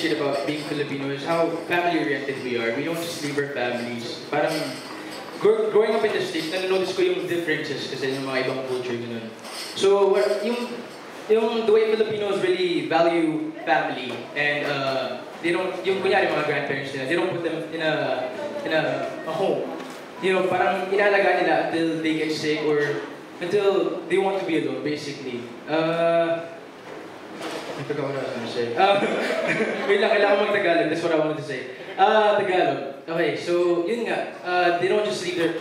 appreciate about being Filipino is how family-oriented we are. We don't just leave our families. Parang, growing up in the States, nanonotice ko yung differences kasi yung mga ibang culture, ganun. So, the way Filipinos really value family and they don't, yung kunyari mga grandparents nila, they don't put them in a home. You know, parang inalaga nila until they get sick or until they want to be alone, basically. I forgot what I was going to say. Wait lang, kailangan ko mag-Tagalog. That's what I wanted to say. Tagalog. Okay, so, yun nga. They don't just leave their...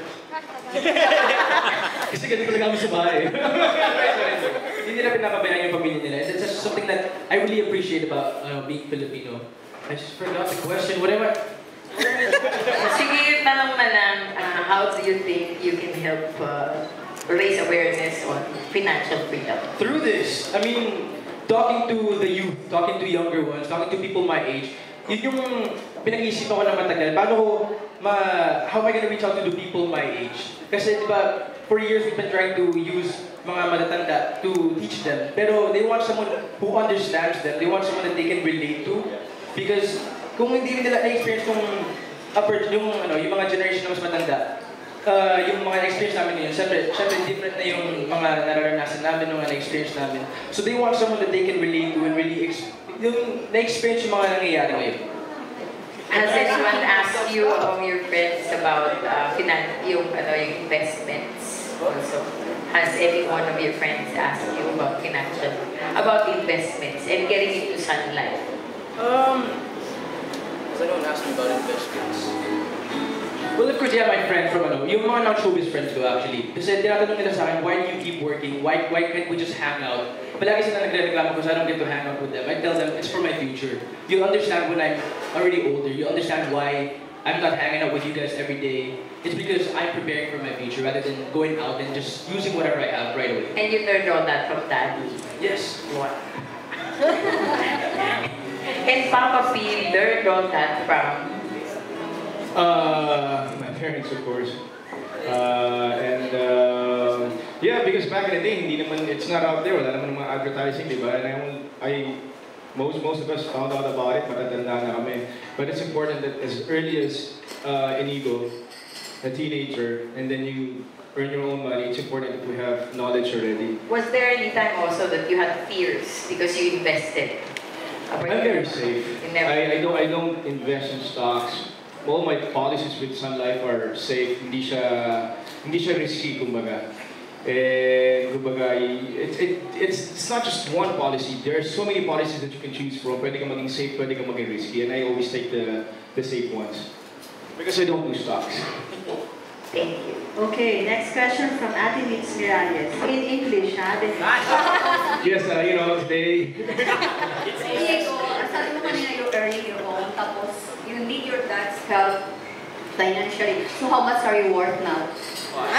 Kasi ganito talaga kami sa bahay. Hindi nila pinapabayaan yung pamilya nila. That's just something that I really appreciate about being Filipino. I just forgot the question. What am I... Sige, tanong na lang, how do you think you can help raise awareness on financial freedom? Through this, I mean, talking to the youth, talking to younger ones, talking to people my age, yun yung pinag-iisipan ko na matagal. How am I gonna reach out to the people my age? Kasi diba, for years we've been trying to use mga matatanda to teach them. Pero they want someone who understands them. They want someone that they can relate to. Because kung hindi nila na-experience yung mga generation na mas matanda, yung mga experience namin ngayon, syempre different na yung mga nararanasan namin, yung mga na-experience namin. So they want someone that they can relate to and really yung na-experience yung mga nangyayari ngayon. Has anyone asked you among your friends about yung investments also? Has any one of your friends asked you about investments and getting into Sun Life? Has anyone asked me about investments? Well, of course, yeah, my friend from yung mga non-showbiz friends ko actually. Kasi tinatanong nila sa akin, why do you keep working? Why can't we just hang out? Palagi sila nagre-reklamo because I don't get to hang out with them. I tell them, it's for my future. You'll understand when I'm already older. You'll understand why I'm not hanging out with you guys every day. It's because I'm preparing for my future rather than going out and just using whatever I have right away. And you learned all that from Daddy? Yes. What? And Papa P learned all that from? My parents, of course. Yeah, because back in the day, it's not out there. Wala naman mga advertising, di ba? And most of us found out about it, matatanda na kami. But it's important that as early as Inigo, a teenager, and then you earn your own money, it's important that we have knowledge already. Was there any time also that you had fears because you invested? I'm very safe. I don't invest in stocks. All my policies with Sun Life are safe. Hindi siya risky, kumbaga. Kumbaga, it's not just one policy. There are so many policies that you can choose from. Pwede ka maging safe, pwede ka maging risky, and I always take the safe ones because I don't do stocks. Thank you. Okay, next question from Ate Mitz Miralles. In English, ha? Yes, today. Diego, sabi mo kanina you're earning your own, tapos you need your dad's help financially. So how much are you worth now? How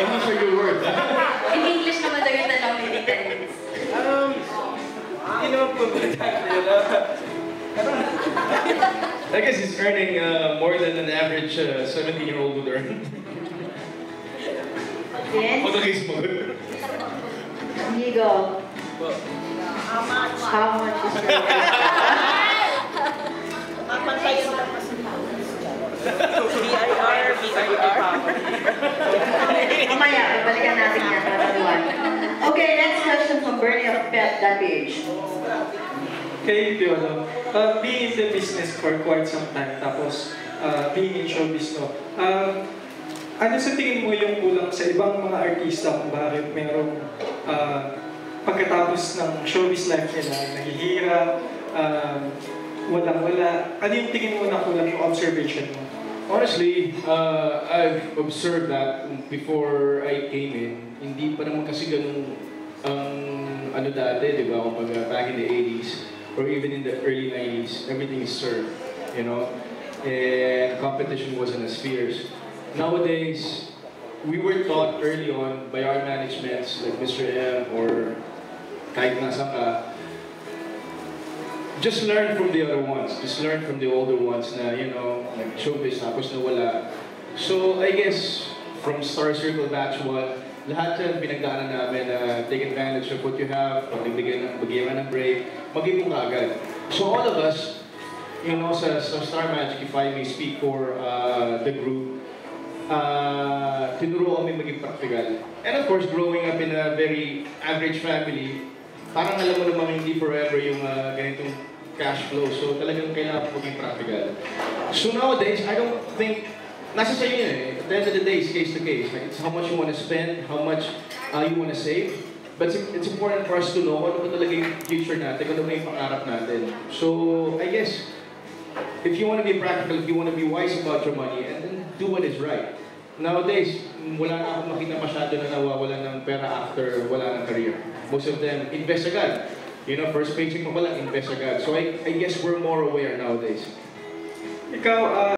much are you worth? In English naman daw yung tanong ni Tita Liz. I guess he's earning more than an average 17-year-old would earn. Then, Inigo. How much is your Mamaya, babalikan natin yan para duwan. Okay, next question from Bernie of Pet.ph. Okay, Piolo. Being in the business for quite some time, tapos being in showbiz, no? Ano sa tingin mo yung kulang sa ibang mga artista kung bakit merong pagkatapos ng showbiz life nila, naghihirap, walang-wala? Ano yung tingin mo na kulang yung observation mo? Honestly, I've observed that before I came in. Hindi pa naman kasi ganun ang dati, di ba? Kapag back in the 80s or even in the early 90s, everything is served, and competition wasn't as fierce. Nowadays, we were taught early on by our managements like Mr. M or kahit nasa ka, just learn from the other ones. Just learn from the older ones na, like showbiz tapos nawala. So I guess from Star Circle Batch 1, lahat yan pinagdaanan namin na take advantage of what you have, pag bigyan ka ng break, mag-ipon ka agad. So all of us, you know, sa Star Magic, if I may speak for the group, tinuro kami maging practical. And of course, growing up in a very average family, parang alam mo namang hindi forever yung ganitong cash flow. So talagang kailangan maging practical. So nowadays, I don't think, nasa sa'yo yun eh. At the end of the day, it's case to case. Like, it's how much you want to spend, how much you want to save. But it's important for us to know ano ba talaga yung future natin, ano ba yung pangarap natin. So, I guess, if you want to be practical, if you want to be wise about your money, and then do what is right. Nowadays, wala na akong makita masyado na nawawalan ng pera after wala ng career. Most of them, invest agad. You know, first paycheck mo pa lang, invest agad. So I guess we're more aware nowadays. Ikaw,